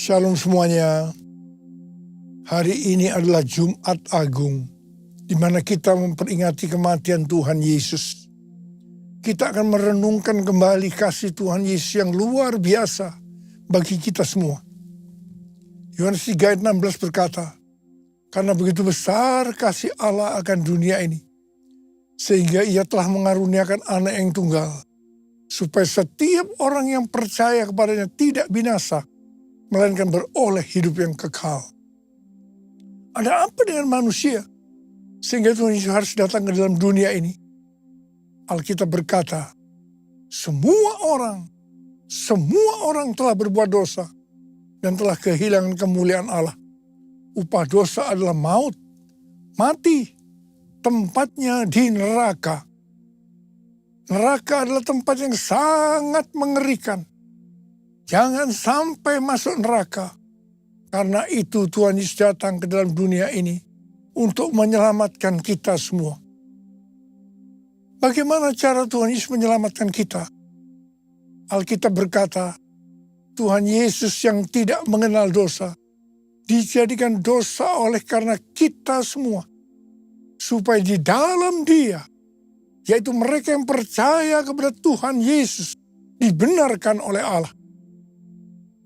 Shalom semuanya. Hari ini adalah Jumat Agung, di mana kita memperingati kematian Tuhan Yesus. Kita akan merenungkan kembali kasih Tuhan Yesus yang luar biasa bagi kita semua. Yohanes 3 ayat 16 berkata, "Karena begitu besar kasih Allah akan dunia ini, sehingga ia telah mengaruniakan anak yang tunggal, supaya setiap orang yang percaya kepadanya tidak binasa, melainkan beroleh hidup yang kekal." Ada apa dengan manusia sehingga Tuhan Yesus harus datang ke dalam dunia ini? Alkitab berkata, semua orang telah berbuat dosa dan telah kehilangan kemuliaan Allah. Upah dosa adalah maut, mati, tempatnya di neraka. Neraka adalah tempat yang sangat mengerikan. Jangan sampai masuk neraka. Karena itu Tuhan Yesus datang ke dalam dunia ini untuk menyelamatkan kita semua. Bagaimana cara Tuhan Yesus menyelamatkan kita? Alkitab berkata, Tuhan Yesus yang tidak mengenal dosa, dijadikan dosa oleh karena kita semua. Supaya di dalam Dia, yaitu mereka yang percaya kepada Tuhan Yesus, dibenarkan oleh Allah.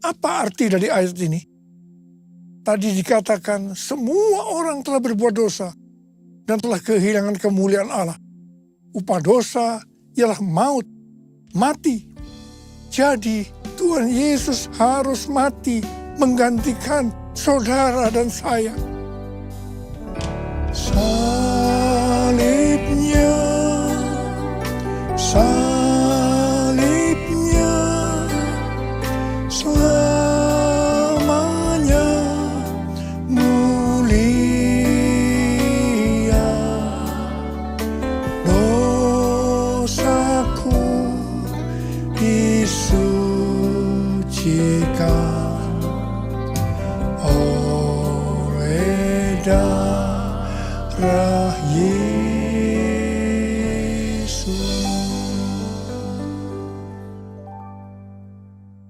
Apa arti dari ayat ini? Tadi dikatakan semua orang telah berbuat dosa dan telah kehilangan kemuliaan Allah. Upah dosa ialah maut, mati. Jadi Tuhan Yesus harus mati menggantikan saudara dan saya. Salibnya, selamanya mulia. Dosaku disucikan oleh darah Yesus.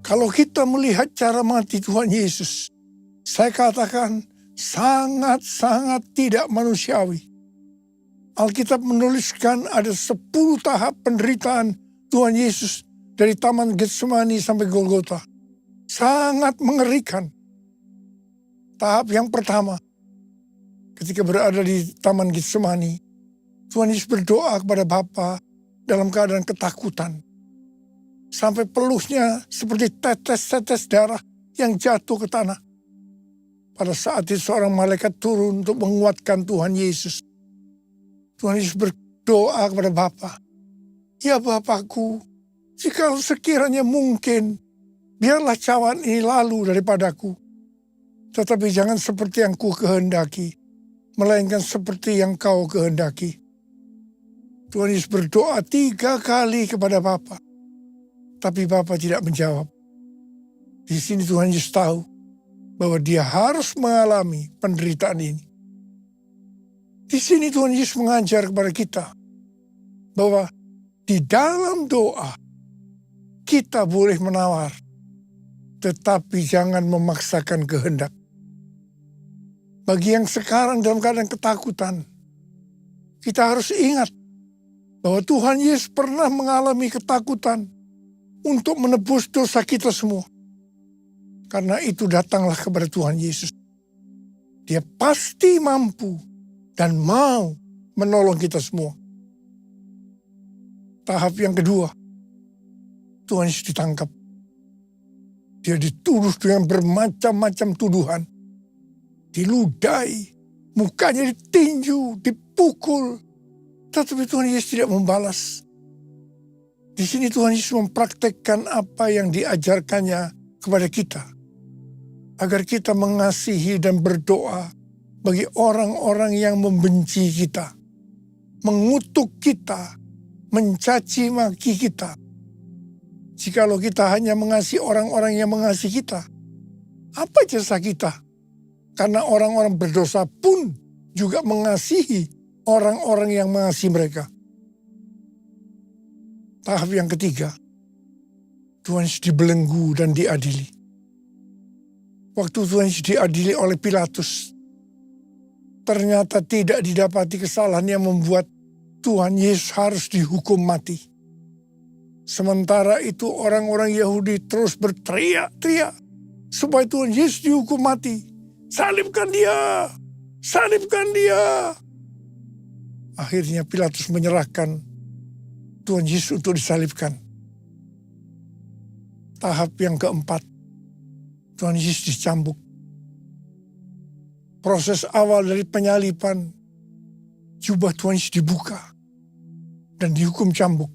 Kalau kita melihat cara mati Tuhan Yesus, saya katakan sangat-sangat tidak manusiawi. Alkitab menuliskan ada 10 tahap penderitaan Tuhan Yesus dari Taman Getsemani sampai Golgota. Sangat mengerikan. Tahap yang pertama, ketika berada di Taman Getsemani, Tuhan Yesus berdoa kepada Bapa dalam keadaan ketakutan. Sampai peluhnya seperti tetes-tetes darah yang jatuh ke tanah. Pada saat itu seorang malaikat turun untuk menguatkan Tuhan Yesus. Tuhan Yesus berdoa kepada Bapa, "Ya Bapakku, jika sekiranya mungkin, biarlah cawan ini lalu daripadaku. Tetapi jangan seperti yang ku kehendaki, melainkan seperti yang kau kehendaki." Tuhan Yesus berdoa 3 kali kepada Bapa. Tapi Bapa tidak menjawab. Di sini Tuhan Yesus tahu bahwa dia harus mengalami penderitaan ini. Di sini Tuhan Yesus mengajar kepada kita bahwa di dalam doa kita boleh menawar, tetapi jangan memaksakan kehendak. Bagi yang sekarang dalam keadaan ketakutan, kita harus ingat bahwa Tuhan Yesus pernah mengalami ketakutan untuk menebus dosa kita semua. Karena itu datanglah kepada Tuhan Yesus. Dia pasti mampu dan mau menolong kita semua. Tahap yang kedua, Tuhan Yesus ditangkap. Dia dituduh dengan bermacam-macam tuduhan. Diludahi, mukanya ditinju, dipukul. Tetapi Tuhan Yesus tidak membalas. Di sini Tuhan Yesus mempraktekkan apa yang diajarkannya kepada kita. Agar kita mengasihi dan berdoa bagi orang-orang yang membenci kita. Mengutuk kita, mencaci maki kita. Jikalau kita hanya mengasihi orang-orang yang mengasihi kita, apa jasa kita? Karena orang-orang berdosa pun juga mengasihi orang-orang yang mengasihi mereka. Tahap yang ketiga, Tuhan Yesus dibelenggu dan diadili. Waktu Tuhan Yesus diadili oleh Pilatus, ternyata tidak didapati kesalahan yang membuat Tuhan Yesus harus dihukum mati. Sementara itu orang-orang Yahudi terus berteriak-teriak supaya Tuhan Yesus dihukum mati. Salibkan dia! Salibkan dia! Akhirnya Pilatus menyerahkan Tuhan Yesus untuk disalibkan. Tahap yang keempat, Tuhan Yesus dicambuk. Proses awal dari penyaliban, jubah Tuhan Yesus dibuka dan dihukum cambuk.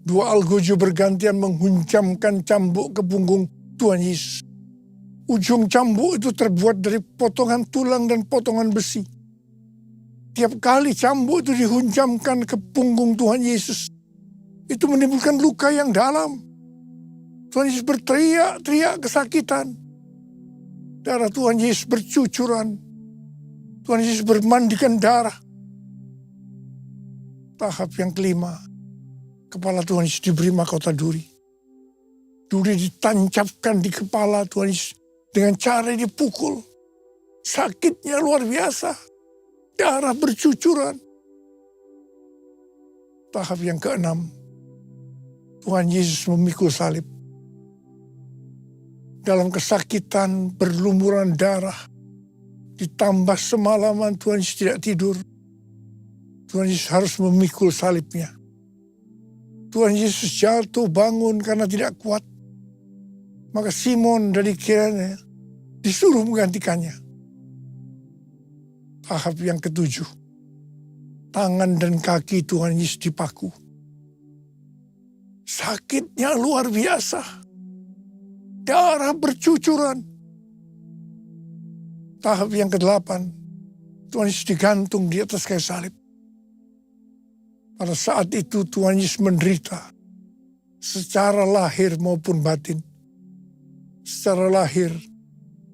Dua algojo bergantian menghunjamkan cambuk ke punggung Tuhan Yesus. Ujung cambuk itu terbuat dari potongan tulang dan potongan besi. Tiap kali cambuk itu dihunjamkan ke punggung Tuhan Yesus, itu menimbulkan luka yang dalam. Tuhan Yesus berteriak-teriak kesakitan. Darah Tuhan Yesus bercucuran. Tuhan Yesus bermandikan darah. Tahap yang kelima, kepala Tuhan Yesus diberi mahkota duri. Duri ditancapkan di kepala Tuhan Yesus dengan cara dipukul. Sakitnya luar biasa. Darah bercucuran. Tahap yang keenam, Tuhan Yesus memikul salib. Dalam kesakitan berlumuran darah, ditambah semalaman Tuhan Yesus tidak tidur, Tuhan Yesus harus memikul salibnya. Tuhan Yesus jatuh bangun karena tidak kuat. Maka Simon dari Kirene disuruh menggantikannya. Tahap yang ketujuh, tangan dan kaki Tuhan Yesus dipaku. Sakitnya luar biasa. Darah bercucuran. Tahap yang kedelapan, Tuhan Yesus digantung di atas kayu salib. Pada saat itu Tuhan Yesus menderita secara lahir maupun batin. Secara lahir,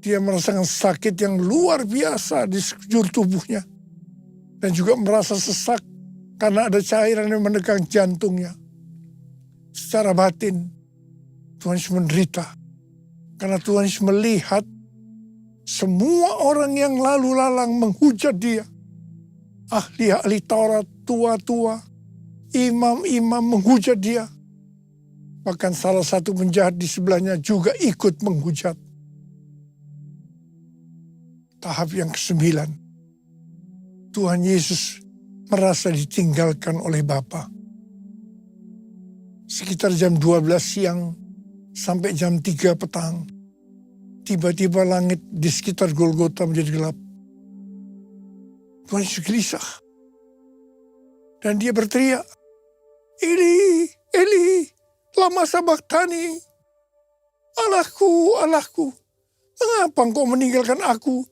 dia merasakan sakit yang luar biasa di sekujur tubuhnya. Dan juga merasa sesak karena ada cairan yang menegang jantungnya. Secara batin, Tuhan Yesus menderita. Karena Tuhan Yesus melihat semua orang yang lalu lalang menghujat dia. Ahli-ahli Taurat, tua-tua, imam-imam menghujat dia. Bahkan salah satu penjahat di sebelahnya juga ikut menghujat. Tahap yang ke-9, Tuhan Yesus merasa ditinggalkan oleh Bapa. Sekitar jam 12 siang sampai jam 3 petang, tiba-tiba langit di sekitar Golgota menjadi gelap. Tuhan Yesus gelisah. Dan dia berteriak, Eli, Eli, lama sabachthani. Allahku, Allahku, mengapa engkau meninggalkan aku?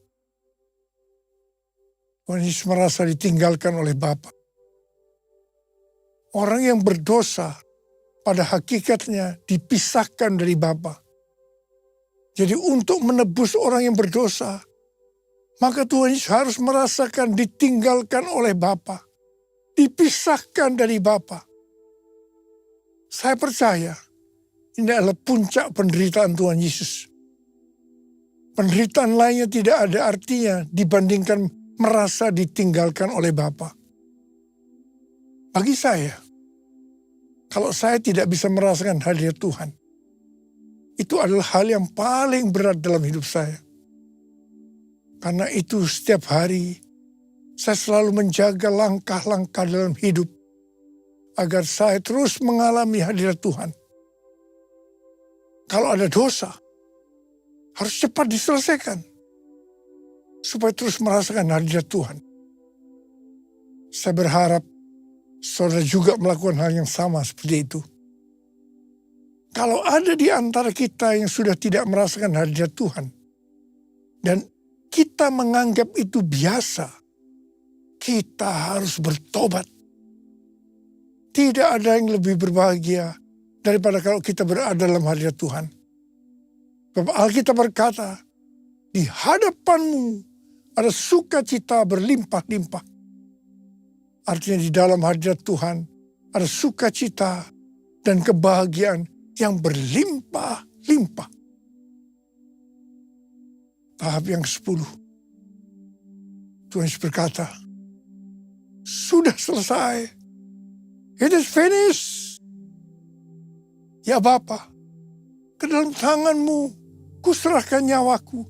Tuhan Yesus merasa ditinggalkan oleh Bapa. Orang yang berdosa pada hakikatnya dipisahkan dari Bapa. Jadi untuk menebus orang yang berdosa, maka Tuhan Yesus harus merasakan ditinggalkan oleh Bapa. Dipisahkan dari Bapa. Saya percaya ini adalah puncak penderitaan Tuhan Yesus. Penderitaan lainnya tidak ada artinya dibandingkan merasa ditinggalkan oleh Bapa. Bagi saya, kalau saya tidak bisa merasakan hadirat Tuhan, itu adalah hal yang paling berat dalam hidup saya. Karena itu setiap hari saya selalu menjaga langkah-langkah dalam hidup agar saya terus mengalami hadirat Tuhan. Kalau ada dosa, harus cepat diselesaikan supaya terus merasakan hadirat Tuhan. Saya berharap saudara juga melakukan hal yang sama seperti itu. Kalau ada di antara kita yang sudah tidak merasakan hadirat Tuhan, dan kita menganggap itu biasa, kita harus bertobat. Tidak ada yang lebih berbahagia daripada kalau kita berada dalam hadirat Tuhan. Sebab Alkitab berkata, di hadapanmu ada sukacita berlimpah-limpah. Artinya di dalam hadirat Tuhan ada sukacita dan kebahagiaan yang berlimpah-limpah. tahap yang ke-10. Tuhan Yesus berkata, sudah selesai. It is finished. Ya Bapa, ke dalam tanganmu kuserahkan nyawaku.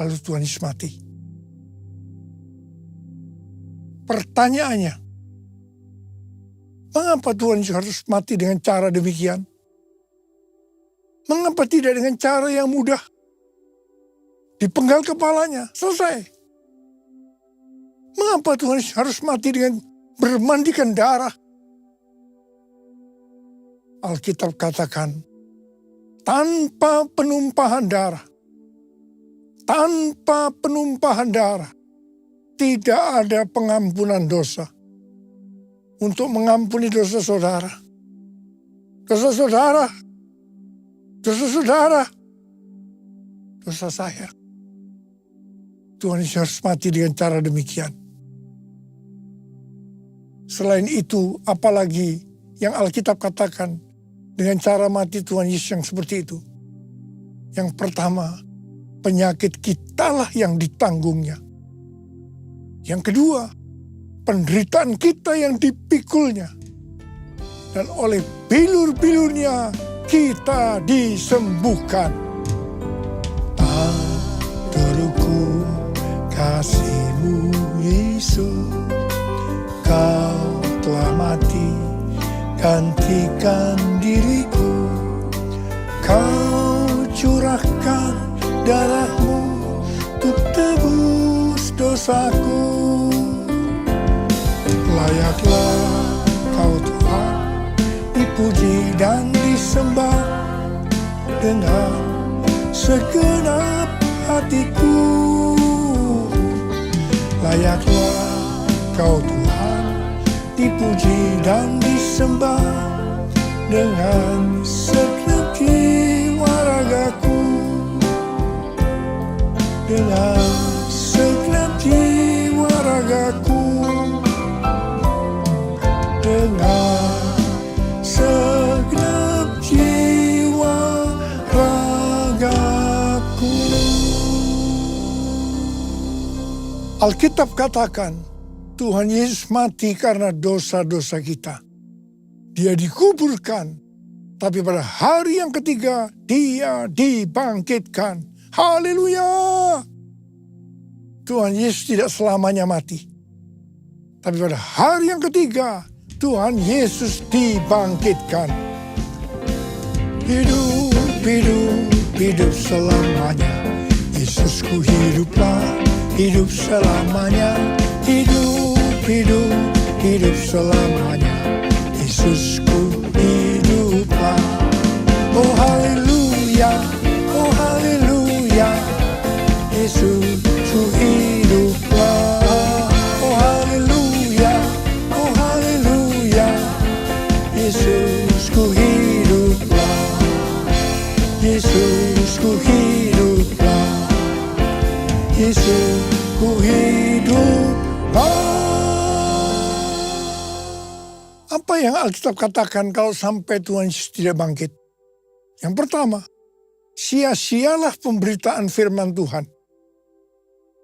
Lalu Tuhan Yesus mati. Pertanyaannya, mengapa Tuhan Yesus harus mati dengan cara demikian? Mengapa tidak dengan cara yang mudah? Dipenggal kepalanya, selesai. Mengapa Tuhan Yesus harus mati dengan bermandikan darah? Alkitab katakan, tanpa penumpahan darah, tidak ada pengampunan dosa. Untuk mengampuni dosa saudara, dosa saya. Tuhan Yesus harus mati dengan cara demikian. Selain itu, apalagi yang Alkitab katakan dengan cara mati Tuhan Yesus yang seperti itu. Yang pertama, penyakit kitalah yang ditanggungnya. Yang kedua, penderitaan kita yang dipikulnya. Dan oleh bilur-bilurnya kita disembuhkan. Aturku kasih-Mu Yesus, Kau telah mati gantikan diriku. Kau curahkan darah-Mu untuk tebus dosaku. Layaklah Kau Tuhan dipuji dan disembah dengan segenap hatiku. Layaklah Kau Tuhan dipuji dan disembah dengan segenap jiwa ragaku. Dengan segenap jiwa ragaku. Dengan segenap jiwa ragaku. Alkitab katakan, Tuhan Yesus mati karena dosa-dosa kita. Dia dikuburkan, tapi pada hari yang ketiga, Dia dibangkitkan. Haleluya! Tuhan Yesus tidak selamanya mati. Tapi pada hari yang ketiga, Tuhan Yesus dibangkitkan. Hidup, hidup, hidup selamanya. Yesusku hiduplah, hidup selamanya. Hidup, hidup, hidup selamanya. Yesusku hiduplah. Oh haleluya, oh haleluya. Yesusku hiduplah. Oh haleluya, oh haleluya. Yesusku hiduplah. Yesusku hiduplah. Yesusku hiduplah. Apa yang Alkitab katakan kalau sampai Tuhan Yesus tidak bangkit? Yang pertama, sia-sialah pemberitaan firman Tuhan.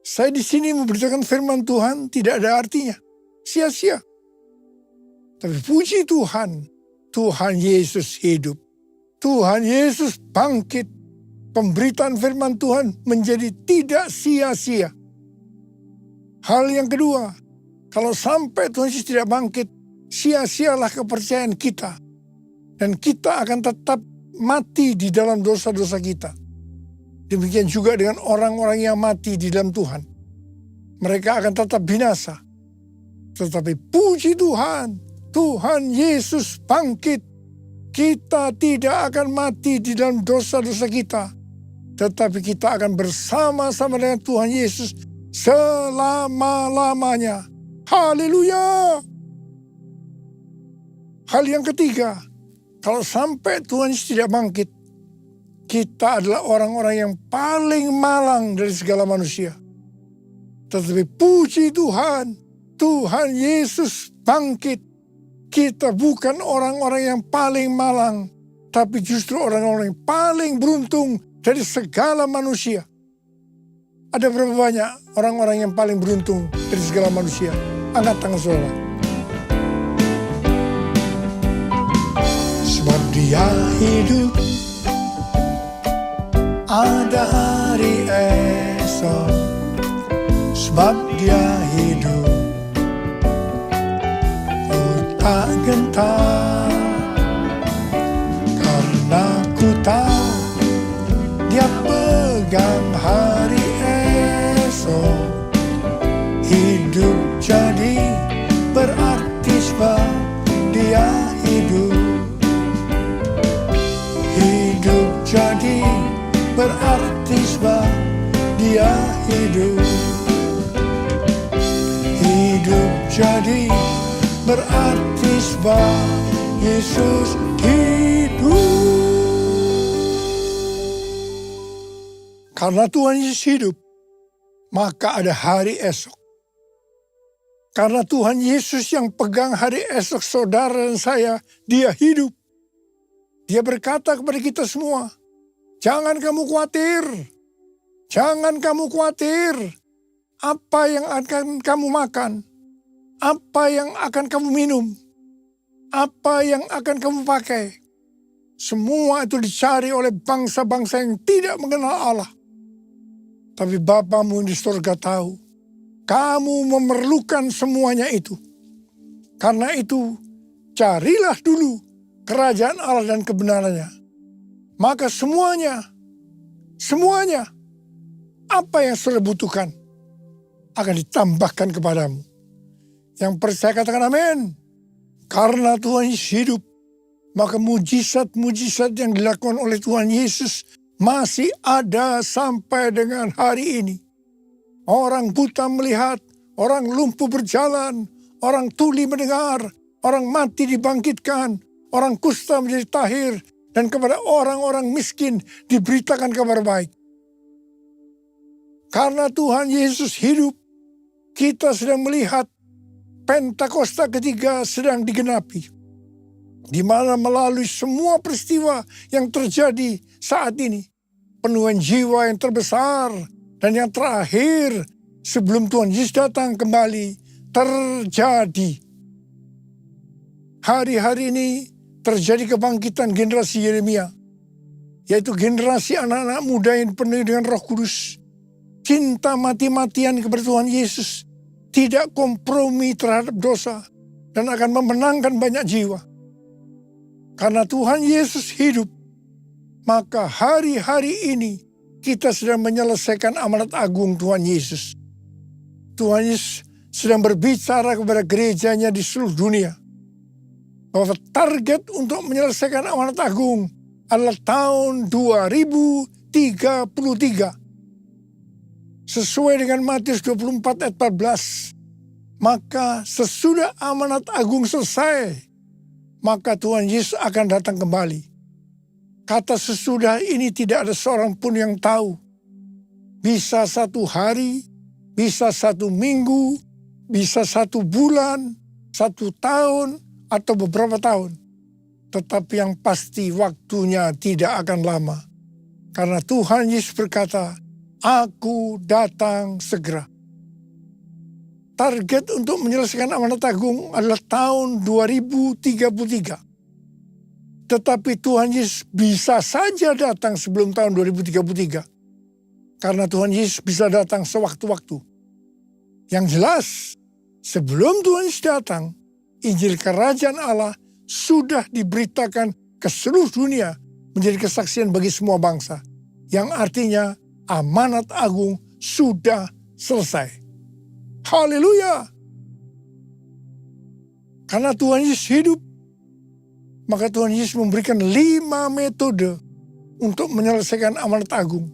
Saya di sini memberitakan firman Tuhan tidak ada artinya. Sia-sia. Tapi puji Tuhan, Tuhan Yesus hidup. Tuhan Yesus bangkit. Pemberitaan firman Tuhan menjadi tidak sia-sia. Hal yang kedua, kalau sampai Tuhan Yesus tidak bangkit, sia-sialah kepercayaan kita. Dan kita akan tetap mati di dalam dosa-dosa kita. Demikian juga dengan orang-orang yang mati di dalam Tuhan. Mereka akan tetap binasa. Tetapi puji Tuhan, Tuhan Yesus bangkit. Kita tidak akan mati di dalam dosa-dosa kita. Tetapi kita akan bersama-sama dengan Tuhan Yesus selama-lamanya. Haleluya! Hal yang ketiga, kalau sampai Tuhan Yesus tidak bangkit, kita adalah orang-orang yang paling malang dari segala manusia. Tetapi puji Tuhan, Tuhan Yesus bangkit. Kita bukan orang-orang yang paling malang, tapi justru orang-orang yang paling beruntung dari segala manusia. Ada berapa banyak orang-orang yang paling beruntung dari segala manusia? Angkat tangan saudara. Sebab dia hidup, ada hari esok. Sebab dia hidup, ku tak gentar. Karena ku tahu dia pegang hari esok. Hidup jadi berarti sebab dia hidup. Hidup jadi berarti sebab dia hidup. Hidup jadi berarti sebab Yesus hidup. Karena Tuhan Yesus hidup, maka ada hari esok. Karena Tuhan Yesus yang pegang hari esok saudara dan saya, dia hidup. Dia berkata kepada kita semua, jangan kamu khawatir. Jangan kamu khawatir. Apa yang akan kamu makan? Apa yang akan kamu minum? Apa yang akan kamu pakai? Semua itu dicari oleh bangsa-bangsa yang tidak mengenal Allah. Tapi Bapamu di surga tahu, kamu memerlukan semuanya itu. Karena itu, carilah dulu kerajaan Allah dan kebenarannya. Maka semuanya, apa yang saudara butuhkan, akan ditambahkan kepadamu. Yang percaya katakan amin. Karena Tuhan Yesus hidup, maka mujizat-mujizat yang dilakukan oleh Tuhan Yesus masih ada sampai dengan hari ini. Orang buta melihat, orang lumpuh berjalan, orang tuli mendengar, orang mati dibangkitkan, orang kusta menjadi tahir, dan kepada orang-orang miskin diberitakan kabar baik. Karena Tuhan Yesus hidup, kita sedang melihat Pentakosta ketiga sedang digenapi. Di mana melalui semua peristiwa yang terjadi saat ini, penuhan jiwa yang terbesar dan yang terakhir sebelum Tuhan Yesus datang kembali terjadi. Hari-hari ini terjadi kebangkitan generasi Yeremia, yaitu generasi anak-anak muda yang penuh dengan Roh Kudus, cinta mati-matian kepada Tuhan Yesus, tidak kompromi terhadap dosa, dan akan memenangkan banyak jiwa. Karena Tuhan Yesus hidup, maka hari-hari ini kita sedang menyelesaikan amanat agung Tuhan Yesus. Tuhan Yesus sedang berbicara kepada gerejanya di seluruh dunia, bahwa target untuk menyelesaikan amanat agung adalah tahun 2033. Sesuai dengan Matius 24 ayat 14. Maka sesudah amanat agung selesai, maka Tuhan Yesus akan datang kembali. Kata sesudah ini tidak ada seorang pun yang tahu. Bisa 1 hari, bisa 1 minggu, bisa 1 bulan, 1 tahun, atau beberapa tahun. Tetapi yang pasti waktunya tidak akan lama. Karena Tuhan Yesus berkata, Aku datang segera. Target untuk menyelesaikan amanat agung adalah tahun 2033. Tetapi Tuhan Yesus bisa saja datang sebelum tahun 2033. Karena Tuhan Yesus bisa datang sewaktu-waktu. Yang jelas, sebelum Tuhan Yesus datang, Injil Kerajaan Allah sudah diberitakan ke seluruh dunia menjadi kesaksian bagi semua bangsa. Yang artinya, amanat agung sudah selesai. Haleluya. Karena Tuhan Yesus hidup, maka Tuhan Yesus memberikan 5 metode untuk menyelesaikan amanat agung.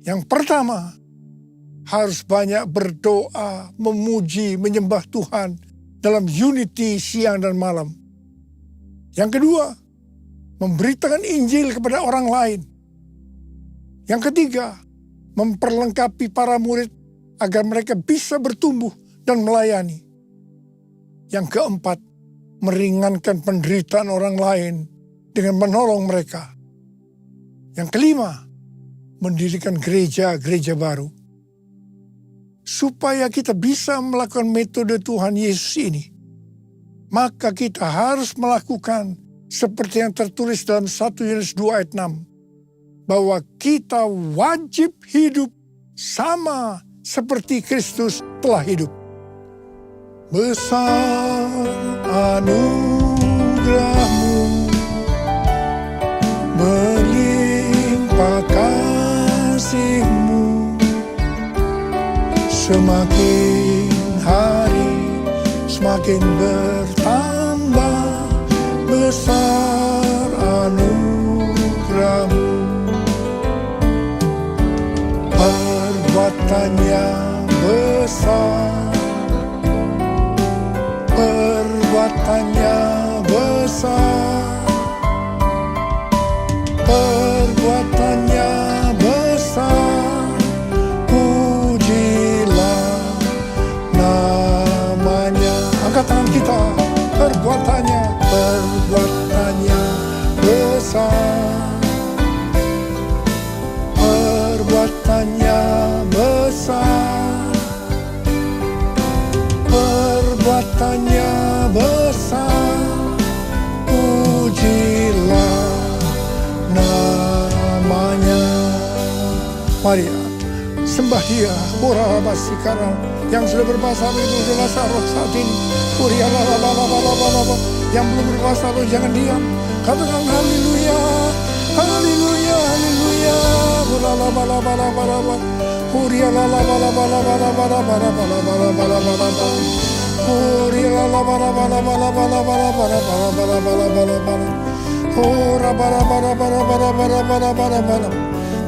Yang pertama, harus banyak berdoa, memuji, menyembah Tuhan dalam unity siang dan malam. Yang kedua, memberitakan Injil kepada orang lain. Yang ketiga, memperlengkapi para murid agar mereka bisa bertumbuh dan melayani. Yang keempat, meringankan penderitaan orang lain dengan menolong mereka. Yang kelima, mendirikan gereja-gereja baru. supaya kita bisa melakukan metode Tuhan Yesus ini, maka kita harus melakukan seperti yang tertulis dalam 1 Yohanes 2 ayat 6. Bahwa kita wajib hidup sama seperti Kristus telah hidup. Besar anugerah-Mu, berlimpah kasih-Mu, semakin hari semakin bertambah besar anugerah-Mu. Perbuatannya besar, perbuatannya besar, perbuatannya besar, pujilah namanya. Angkat tangan kita, perbuatannya, perbuatannya besar, perbuatannya besar, perbuatannya besar, pujilah namanya. Mari sembah Dia, Borabasi, karena yang sudah berbahasa roh itu berbahasa roh saat ini. Yang belum berbahasa roh jangan diam, katakan haleluya, haleluya, haleluya.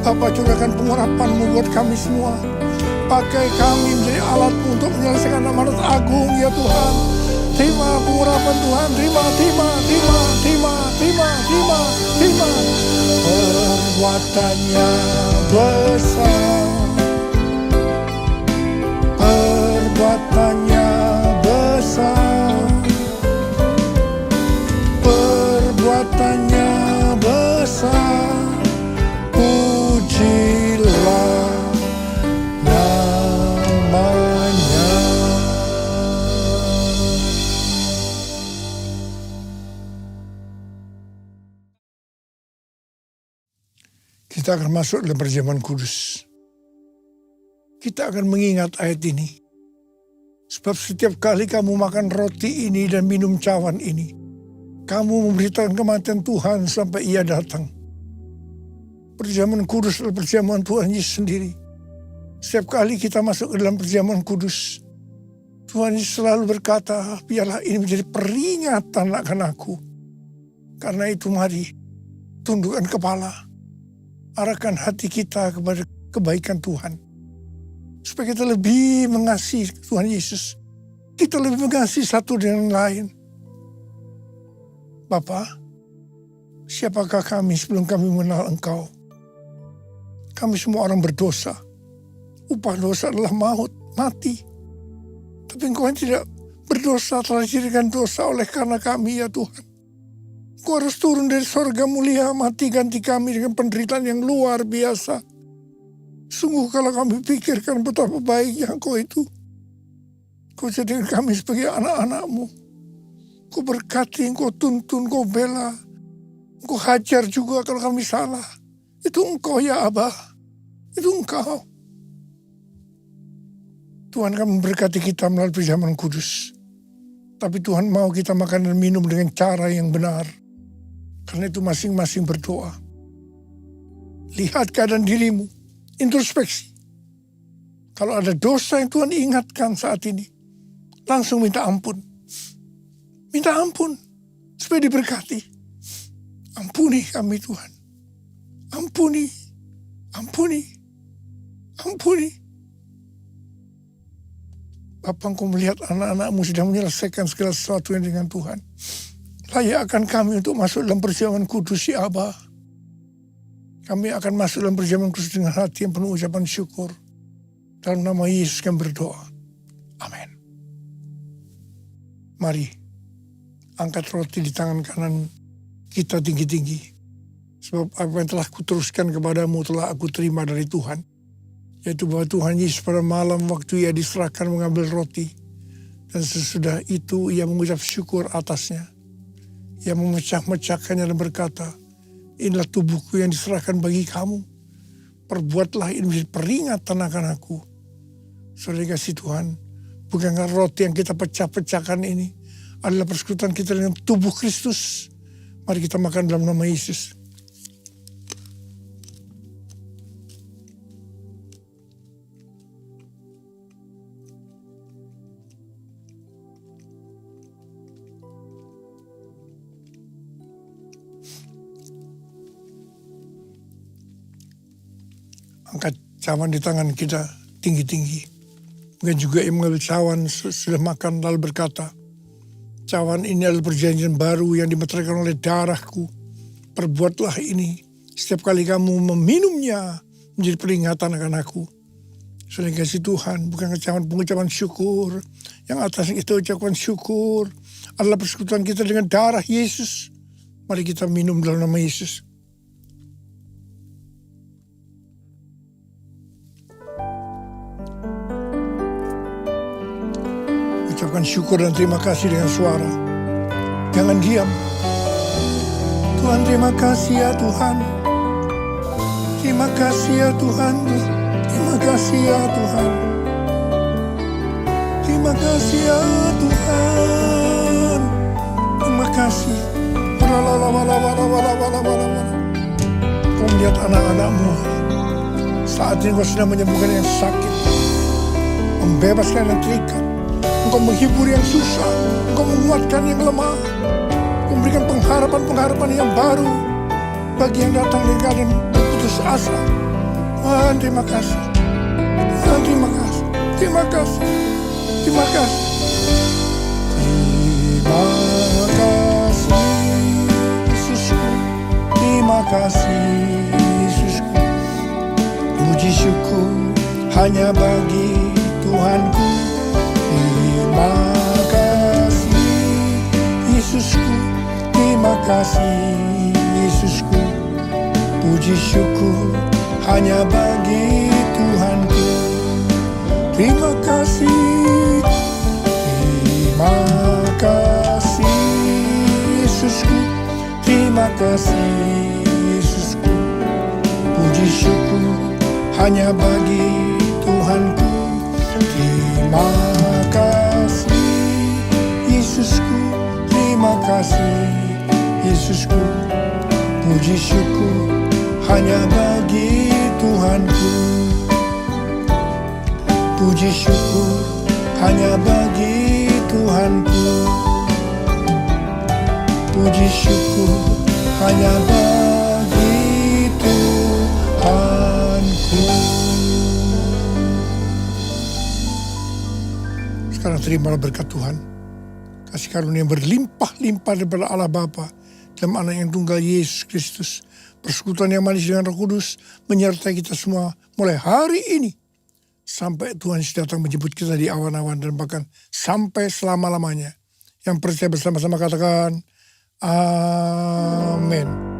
Bapa, curahkan pengurapan-Mu buat kami semua. Pakai kami menjadi alat-Mu untuk menyelesaikan amanat agung ya Tuhan. Terima pengurapan Tuhan, terima. Perbuatannya besar, perbuatannya besar, perbuatannya besar, pujilah namanya. Kita akan masuk dalam perjamuan kudus. Kita akan mengingat ayat ini. Sebab setiap kali kamu makan roti ini dan minum cawan ini, kamu memberitakan kematian Tuhan sampai Ia datang. Perjamuan kudus adalah perjamuan Tuhan Yesus sendiri. Setiap kali kita masuk ke dalam perjamuan kudus, Tuhan Yesus selalu berkata, biarlah ini menjadi peringatan akan aku. Karena itu mari, tundukkan kepala, arahkan hati kita kepada kebaikan Tuhan. Supaya kita lebih mengasihi Tuhan Yesus. Kita lebih mengasihi satu dengan lain. Bapa, siapakah kami sebelum kami mengenal Engkau? Kami semua orang berdosa. Upah dosa adalah maut, mati. Tapi Engkau yang tidak berdosa telah dijadikan dosa oleh karena kami ya Tuhan. Engkau harus turun dari sorga mulia, mati ganti kami dengan penderitaan yang luar biasa. Sungguh kalau kami pikirkan betapa baiknya Engkau itu. Engkau jadikan kami sebagai anak-anak-Mu. Engkau berkati, Engkau tuntun, Engkau bela. Engkau hajar juga kalau kami salah. Itu Engkau ya Abah. Itu Engkau. Tuhan akan memberkati kita melalui perjamuan kudus. Tapi Tuhan mau kita makan dan minum dengan cara yang benar. Karena itu masing-masing berdoa. Lihat keadaan dirimu. Introspeksi. Kalau ada dosa yang Tuhan ingatkan saat ini, langsung minta ampun. Minta ampun. Supaya diberkati. Ampuni kami Tuhan. Ampuni. Ampuni. Ampuni. Bapa, Engkau melihat anak-anak-Mu sedang menyelesaikan segala sesuatu yang dengan Tuhan. Layakkan kami untuk masuk dalam perjamuan kudus ya Abah. Kami akan masuk dalam perjamuan kudus dengan hati yang penuh ucapan syukur. Dalam nama Yesus kami berdoa. Amin. Mari, angkat roti di tangan kanan kita tinggi-tinggi. Sebab apa yang telah kuteruskan kepadamu telah aku terima dari Tuhan. Yaitu bahwa Tuhan Yesus pada malam waktu ia diserahkan mengambil roti. Dan sesudah itu ia mengucap syukur atasnya. Ia memecah-mecahkannya dan berkata, inilah tubuhku yang diserahkan bagi kamu. Perbuatlah ini menjadi peringatan akan aku. Saudara kasih Tuhan, bukankah roti yang kita pecah-pecahkan ini adalah persekutuan kita dengan tubuh Kristus. Mari kita makan dalam nama Yesus. Angkat cawan di tangan kita tinggi-tinggi. Mungkin juga yang mengambil cawan sudah makan lalu berkata, cawan ini adalah perjanjian baru yang dimeteraikan oleh darahku. Perbuatlah ini setiap kali kamu meminumnya menjadi peringatan akan aku. Saudara kasih Tuhan, bukan cawan pengucapan syukur. Yang atas kita ucapkan syukur adalah persekutuan kita dengan darah Yesus. Mari kita minum dalam nama Yesus. Ucapkan syukur dan terima kasih dengan suara. Jangan diam. Tuhan, terima kasih ya Tuhan. Terima kasih ya Tuhan. Terima kasih ya Tuhan. Terima kasih ya Tuhan. Terima kasih. Kau melihat anak-anakmu. Saat ini kau sedang menyembuhkan yang sakit. Membebaskan yang terikat. Engkau menghibur yang susah, Engkau menguatkan yang lemah, memberikan pengharapan-pengharapan yang baru bagi yang datang dari keadaan berputus asa. Tuhan, terima kasih. Tuhan, terima kasih. Terima kasih. Terima kasih. Terima kasih, Yesusku. Terima kasih, Yesusku. Puji syukur hanya bagi Tuhanku. Terima kasih Yesusku, terima kasih Yesusku. Puji syukur hanya bagi Tuhanku. Terima kasih, terima kasih Yesusku, terima kasih Yesusku. Puji syukur hanya bagi Tuhanku. Terima kasih Yesusku, terima kasih Yesusku. Puji syukur hanya bagi Tuhanku. Puji syukur hanya bagi Tuhanku. Puji syukur hanya bagi Tuhanku. Sekarang terimalah berkat Tuhan. Kasih karunia yang berlimpah-limpah daripada Allah Bapa dalam anak yang tunggal Yesus Kristus. Persekutuan yang manis dengan Roh Kudus menyertai kita semua mulai hari ini. Sampai Tuhan datang menjemput kita di awan-awan dan bahkan sampai selama-lamanya. Yang percaya bersama-sama katakan, amin.